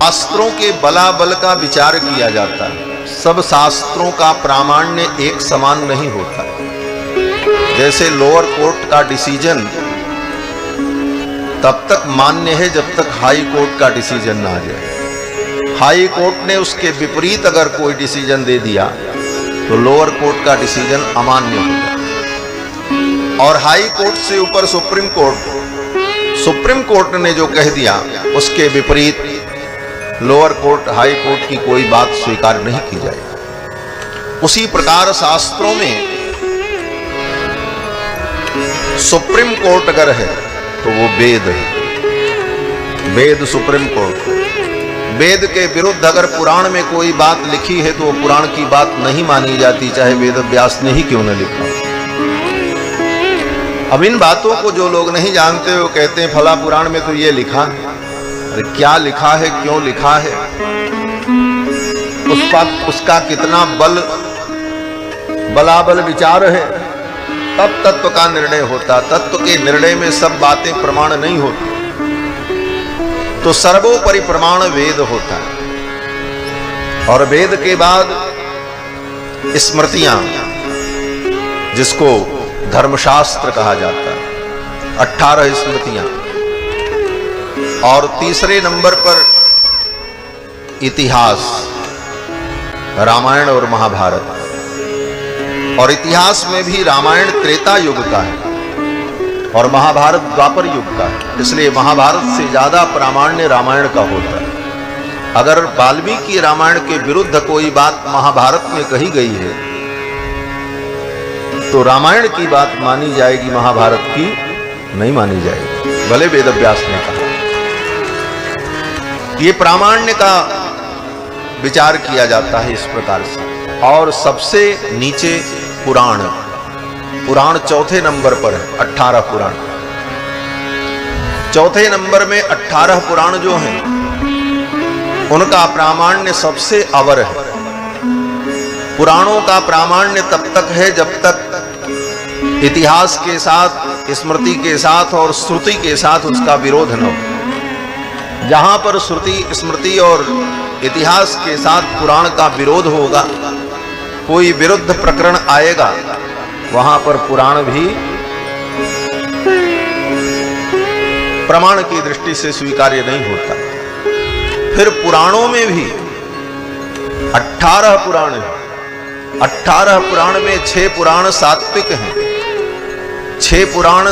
शास्त्रों के बलाबल का विचार किया जाता है। सब शास्त्रों का प्रामाण्य एक समान नहीं होता। जैसे लोअर कोर्ट का डिसीजन तब तक मान्य है जब तक हाई कोर्ट का डिसीजन ना आ जाए। हाई कोर्ट ने उसके विपरीत अगर कोई डिसीजन दे दिया तो लोअर कोर्ट का डिसीजन अमान्य होगा। और हाई कोर्ट से ऊपर सुप्रीम कोर्ट ने जो कह दिया उसके विपरीत लोअर कोर्ट हाई कोर्ट की कोई बात स्वीकार नहीं की जाएगी। उसी प्रकार शास्त्रों में सुप्रीम कोर्ट अगर है तो वो वेद है। वेद सुप्रीम कोर्ट। वेद के विरुद्ध अगर पुराण में कोई बात लिखी है तो वो पुराण की बात नहीं मानी जाती, चाहे वेद व्यास ने ही क्यों न लिखा। अब इन बातों को जो लोग नहीं जानते वो कहते हैं फला पुराण में तो ये लिखा है। अरे क्या लिखा है, क्यों लिखा है, उसका कितना बलाबल विचार है, तब तत्व का निर्णय होता। तत्व के निर्णय में सब बातें प्रमाण नहीं होती। तो सर्वोपरि प्रमाण वेद होता है। और वेद के बाद स्मृतियां, जिसको धर्मशास्त्र कहा जाता है, 18 स्मृतियां। और तीसरे नंबर पर इतिहास, रामायण और महाभारत। और इतिहास में भी रामायण त्रेता युग का है और महाभारत द्वापर युग का है। इसलिए महाभारत से ज्यादा प्रामाण्य रामायण का होता है। अगर वाल्मीकि रामायण के विरुद्ध कोई बात महाभारत में कही गई है तो रामायण की बात मानी जाएगी, महाभारत की नहीं मानी जाएगी, भले वेद व्यास ने कहा। ये प्रामाण्य का विचार किया जाता है इस प्रकार से। और सबसे नीचे पुराण चौथे नंबर पर है। 18 पुराण। चौथे नंबर में 18 पुराण जो हैं उनका प्रामाण्य सबसे अवर है। पुराणों का प्रामाण्य तब तक है जब तक इतिहास के साथ, स्मृति के साथ और श्रुति के साथ उसका विरोध न हो। जहां पर श्रुति, स्मृति और इतिहास के साथ पुराण का विरोध होगा, कोई विरुद्ध प्रकरण आएगा, वहां पर पुराण भी प्रमाण की दृष्टि से स्वीकार्य नहीं होता। फिर पुराणों में भी 18 पुराण हैं। 18 पुराण में 6 पुराण सात्विक हैं, 6 पुराण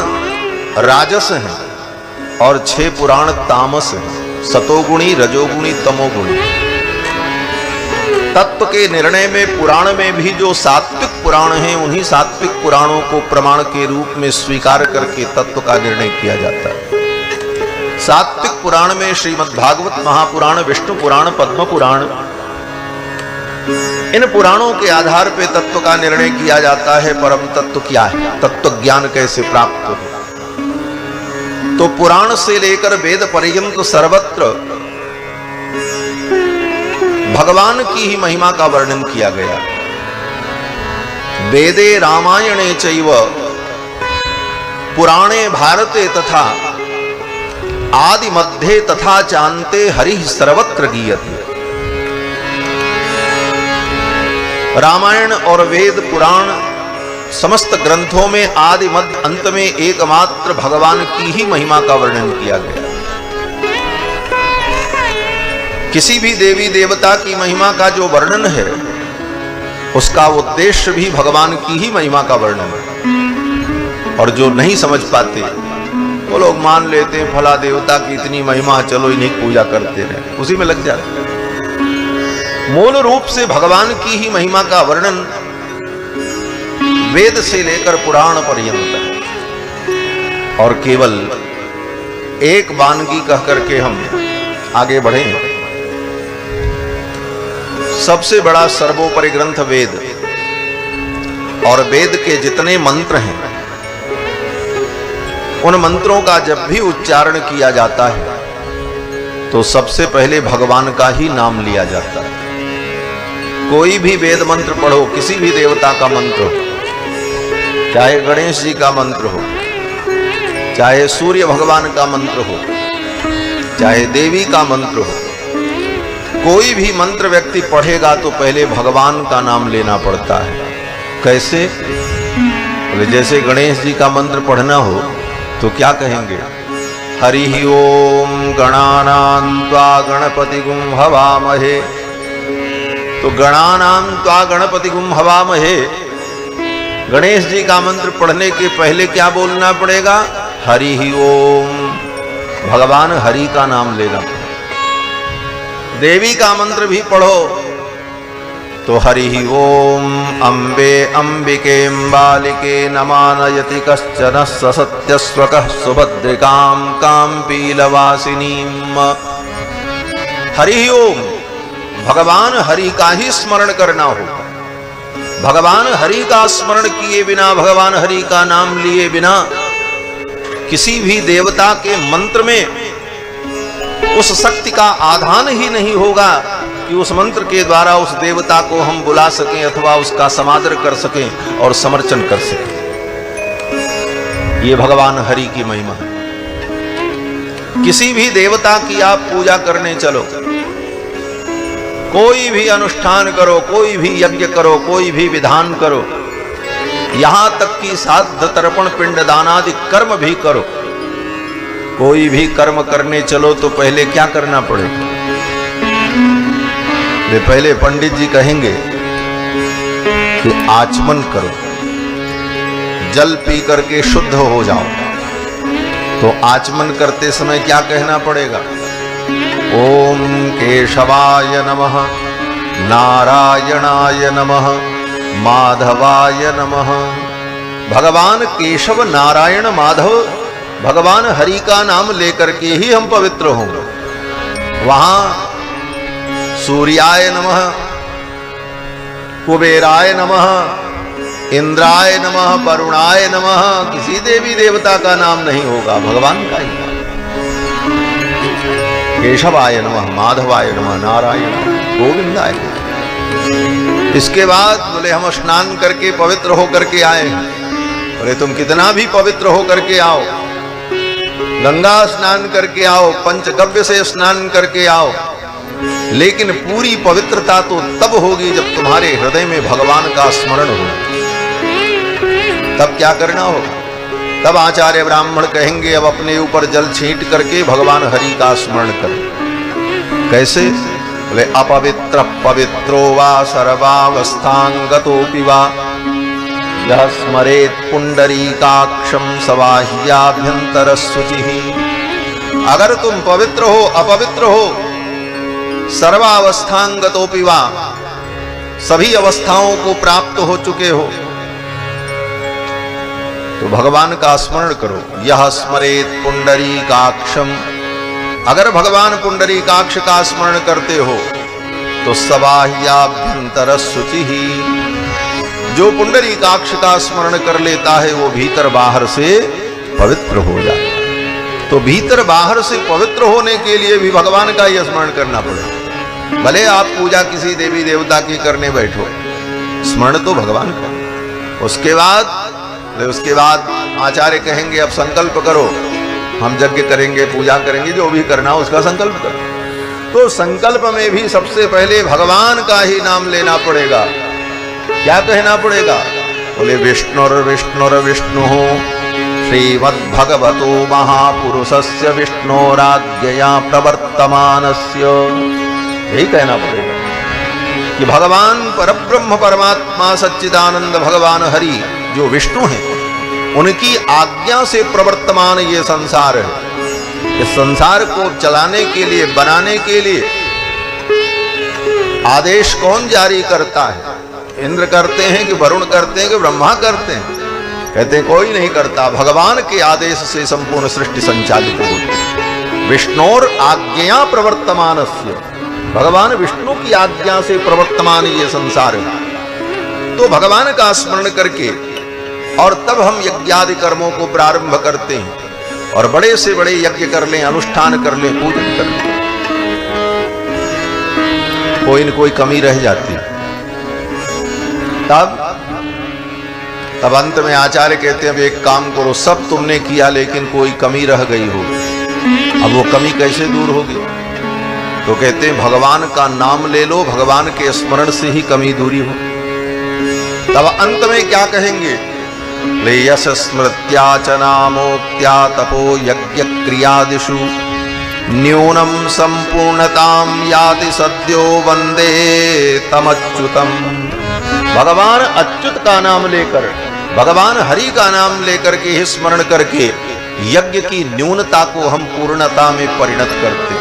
राजस हैं और 6 पुराण तामस हैं, सतोगुणी, रजोगुणी, तमोगुणी। तत्व के निर्णय में पुराण में भी जो सात्विक पुराण हैं उन्हीं सात्विक पुराणों को प्रमाण के रूप में स्वीकार करके तत्व का निर्णय किया जाता है। सात्विक पुराण में श्रीमद् भागवत महापुराण, विष्णु पुराण, पद्म पुराण, इन पुराणों के आधार पर तत्व का निर्णय किया जाता है। परम तत्व क्या है, तत्व ज्ञान कैसे प्राप्त हो। तो पुराण से लेकर वेद पर्यंत सर्वत्र भगवान की ही महिमा का वर्णन किया गया। वेदे रामायणे चैव पुराणे भारते तथा आदि मध्ये तथा चान्ते हरिः सर्वत्र गीयते। रामायण और वेद पुराण समस्त ग्रंथों में आदि मध्य अंत में एकमात्र भगवान की ही महिमा का वर्णन किया गया। किसी भी देवी देवता की महिमा का जो वर्णन है उसका उद्देश्य भी भगवान की ही महिमा का वर्णन है। और जो नहीं समझ पाते वो लोग मान लेते हैं फला देवता की इतनी महिमा, चलो इन्हीं पूजा करते रहे, उसी में लग जाते। मूल रूप से भगवान की ही महिमा का वर्णन वेद से लेकर पुराण पर्यंत है। और केवल एक वानगी कह करके हम आगे बढ़ें। सबसे बड़ा सर्वोपरि ग्रंथ वेद, और वेद के जितने मंत्र हैं उन मंत्रों का जब भी उच्चारण किया जाता है तो सबसे पहले भगवान का ही नाम लिया जाता है। कोई भी वेद मंत्र पढ़ो, किसी भी देवता का मंत्र हो, चाहे गणेश जी का मंत्र हो, चाहे सूर्य भगवान का मंत्र हो, चाहे देवी का मंत्र हो, कोई भी मंत्र व्यक्ति पढ़ेगा तो पहले भगवान का नाम लेना पड़ता है। कैसे? बोले जैसे गणेश जी का मंत्र पढ़ना हो तो क्या कहेंगे? हरि ओम गणानां त्वा गणपतिगुं हवामहे। तो गणानां त्वा गणपतिगुं हवामहे, गणेश जी का मंत्र पढ़ने के पहले क्या बोलना पड़ेगा? हरि ओम, भगवान हरि का नाम लेना पड़ेगा। देवी का मंत्र भी पढ़ो तो हरि ओम अम्बे अंबिके बालिके नमानयति कश्चन सत्यस्वकः सुभद्रिकां कां पीलवासिनीम। हरि ओम, भगवान हरि का ही स्मरण करना होगा। भगवान हरि का स्मरण किए बिना, भगवान हरि का नाम लिए बिना किसी भी देवता के मंत्र में उस शक्ति का आधान ही नहीं होगा कि उस मंत्र के द्वारा उस देवता को हम बुला सकें अथवा उसका समादर कर सकें और समर्चन कर सकें। ये भगवान हरि की महिमा है। किसी भी देवता की आप पूजा करने चलो, कोई भी अनुष्ठान करो, कोई भी यज्ञ करो, कोई भी विधान करो, यहां तक कि श्राद्ध तर्पण पिंडदान आदि कर्म भी करो, कोई भी कर्म करने चलो तो पहले क्या करना पड़ेगा? वे पहले पंडित जी कहेंगे कि आचमन करो, जल पी करके शुद्ध हो जाओ। तो आचमन करते समय क्या कहना पड़ेगा? ओम केशवाय नमः, नारायणाय नमः, माधवाय नमः। भगवान केशव, नारायण, माधव, भगवान हरि का नाम लेकर के ही हम पवित्र होंगे। वहां सूर्याय नमः, कुबेराय नमः, इंद्राय नमः, वरुणाय नमः, किसी देवी देवता का नाम नहीं होगा, भगवान का ही। केशवाय नमः, माधवाय नमः, नारायण, गोविंदाय। इसके बाद बोले हम स्नान करके पवित्र होकर के आए। बोले तुम कितना भी पवित्र होकर के आओ, गंगा स्नान करके आओ, पंचगव्य से स्नान करके आओ, लेकिन पूरी पवित्रता तो तब होगी जब तुम्हारे हृदय में भगवान का स्मरण हो। तब क्या करना होगा? तब आचार्य ब्राह्मण कहेंगे अब अपने ऊपर जल छींट करके भगवान हरि का स्मरण करो। कैसे? बोले अपवित्र पवित्रो वा सर्वावस्थांगतोपि वा यः स्मरेत् पुंडरीकाक्षं सवाह्याभ्यंतर शुचिः। अगर तुम पवित्र हो, अपवित्र हो, सर्वावस्थांगतोपि वा, सभी अवस्थाओं को प्राप्त हो चुके हो, तो भगवान का स्मरण करो। यह स्मरेत पुंडरीकाक्षम, अगर भगवान पुंडरीकाक्ष का स्मरण करते हो तो सबाह्याभ्यंतर शुचिः, जो पुंडरीकाक्ष का स्मरण कर लेता है वो भीतर बाहर से पवित्र हो जाता है। तो भीतर बाहर से पवित्र होने के लिए भी भगवान का ही स्मरण करना पड़ेगा। भले आप पूजा किसी देवी देवता की करने बैठो, स्मरण तो भगवान का। उसके बाद आचार्य कहेंगे अब संकल्प करो, हम यज्ञ करेंगे, पूजा करेंगे, जो भी करना उसका संकल्प करो। तो संकल्प में भी सबसे पहले भगवान का ही नाम लेना पड़ेगा। क्या कहना पड़ेगा? बोले विष्णुर्विष्णुर्विष्णु श्रीमद्भगवतो महापुरुषस्य विष्णोराज्ञया प्रवर्तमानस्य। यही कहना पड़ेगा कि भगवान परब्रह्म परमात्मा सच्चिदानंद भगवान हरि जो विष्णु हैं, उनकी आज्ञा से प्रवर्तमान ये संसार है। इस संसार को चलाने के लिए, बनाने के लिए आदेश कौन जारी करता है? इंद्र करते हैं कि वरुण करते हैं कि ब्रह्मा करते हैं? कहते हैं कोई नहीं करता, भगवान के आदेश से संपूर्ण सृष्टि संचालित होती है। विष्णोर आज्ञा प्रवर्तमानस्य, भगवान विष्णु की आज्ञा से प्रवर्तमान ये संसार है। तो भगवान का स्मरण करके और तब हम यज्ञादि कर्मों को प्रारंभ करते हैं और बड़े से बड़े यज्ञ कर लें, अनुष्ठान कर लें, पूजन कर लें, कोई न कोई कमी रह जाती है। तब अंत में आचार्य कहते हैं अब एक काम करो, सब तुमने किया लेकिन कोई कमी रह गई हो। अब वो कमी कैसे दूर होगी? तो कहते हैं भगवान का नाम ले लो, भगवान के स्मरण से ही कमी दूरी हो। तब अंत में क्या कहेंगे? ले यश स्मृत्या च नामोक्त्या तपो यज्ञ क्रियादिषु न्यूनम संपूर्णताम याति सद्यो वंदे तमच्युतम। भगवान अच्युत का नाम लेकर, भगवान हरि का नाम लेकर के ही स्मरण करके यज्ञ की न्यूनता को हम पूर्णता में परिणत करते।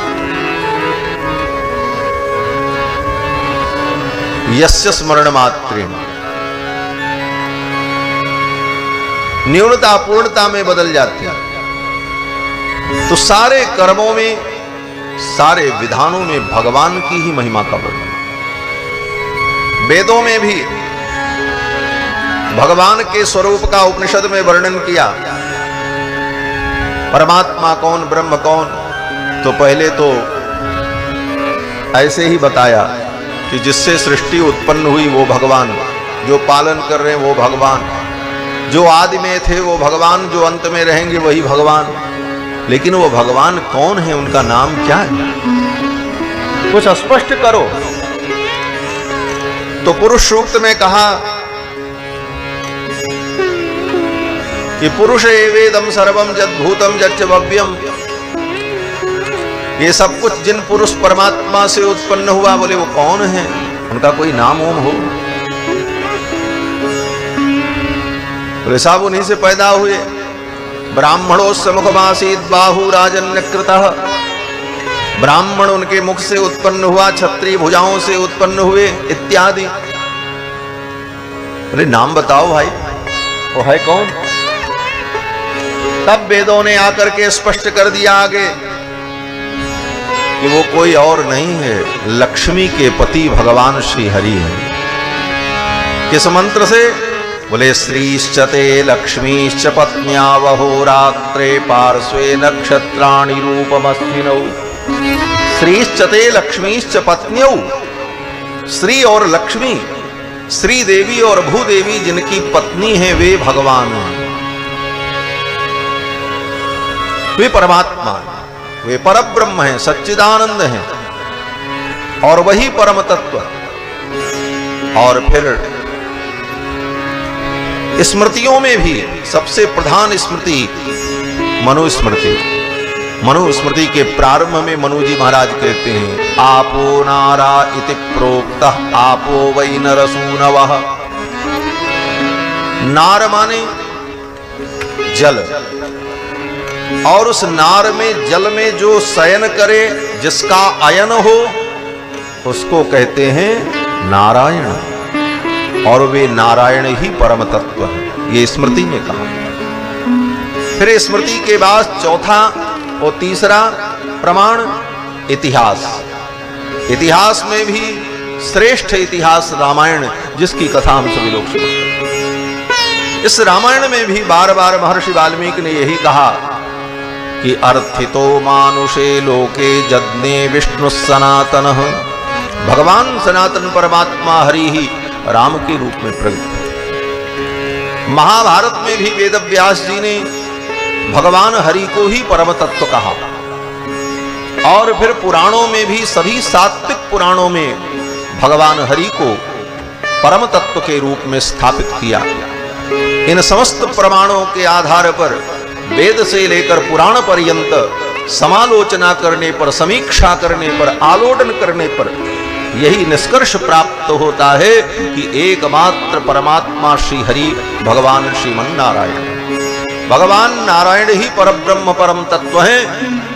यस्य स्मरण मात्रेण न्यूनता पूर्णता में बदल जाती है। तो सारे कर्मों में, सारे विधानों में भगवान की ही महिमा का वर्णन। वेदों में भी भगवान के स्वरूप का उपनिषद में वर्णन किया। परमात्मा कौन, ब्रह्म कौन? तो पहले तो ऐसे ही बताया कि जिससे सृष्टि उत्पन्न हुई वो भगवान, जो पालन कर रहे हैं वो भगवान, जो आदि में थे वो भगवान, जो अंत में रहेंगे वही भगवान। लेकिन वो भगवान कौन है, उनका नाम क्या है? कुछ स्पष्ट करो। तो पुरुष सूक्त में कहा कि पुरुष एवेदम सर्वम जद्भूतम जच्च भव्यम। ये सब कुछ जिन पुरुष परमात्मा से उत्पन्न हुआ, बोले वो कौन है? उनका कोई नाम ओम हो? बोले साहब उन्हीं से पैदा हुए। ब्राह्मणोस्य मुखमासीत बाहु राजन्यकृतः। ब्राह्मण उनके मुख से उत्पन्न हुआ, क्षत्रिय भुजाओं से उत्पन्न हुए इत्यादि। बोले नाम बताओ भाई, वो है कौन? तब वेदों ने आकर के स्पष्ट कर दिया आगे कि वो कोई और नहीं है, लक्ष्मी के पति भगवान श्री हरि है। किस मंत्र से? बोले श्रीश्च ते लक्ष्मीश्च पत्न्यावहोरात्रे पार्श्वे नक्षत्राणि रूपमस्मिनौ। श्रीश्च ते लक्ष्मीश्च पत्न्यौ। श्री और लक्ष्मी, श्री देवी और भूदेवी जिनकी पत्नी है वे भगवान हैं, वे परमात्मा, वे परब्रह्म हैं, सच्चिदानंद हैं और वही परम तत्व। और फिर स्मृतियों में भी सबसे प्रधान स्मृति मनुस्मृति। मनुस्मृति के प्रारंभ में मनु जी महाराज कहते हैं आपो नारा इति प्रोक्तः आपो वै नरसूनवः। नार माने जल, और उस नार में, जल में जो शयन करे, जिसका अयन हो, उसको कहते हैं नारायण। और वे नारायण ही परम तत्व है, ये स्मृति में कहा। फिर स्मृति के बाद चौथा और तीसरा प्रमाण इतिहास। इतिहास में भी श्रेष्ठ इतिहास रामायण, जिसकी कथा हम सभी लोग सुनते हैं। इस रामायण में भी बार बार महर्षि वाल्मीकि ने यही कहा कि अर्थितो मानुषे लोके जज्ञे विष्णु सनातनः। भगवान सनातन परमात्मा हरि ही राम के रूप में प्रकट। महाभारत में भी वेद व्यास जी ने भगवान हरि को ही परम तत्व कहा। और फिर पुराणों में भी, सभी सात्विक पुराणों में भगवान हरि को परम तत्व के रूप में स्थापित किया। इन समस्त प्रमाणों के आधार पर वेद से लेकर पुराण पर्यंत समालोचना करने पर, समीक्षा करने पर, आलोडन करने पर यही निष्कर्ष प्राप्त होता है कि एकमात्र परमात्मा श्री हरि भगवान श्रीमन नारायण, भगवान नारायण ही परब्रह्म परम तत्व है।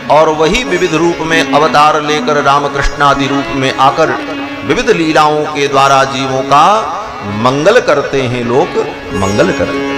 और वही विविध रूप में अवतार लेकर रामकृष्णादि रूप में आकर विविध लीलाओं के द्वारा जीवों का मंगल करते हैं, लोक मंगल करते हैं।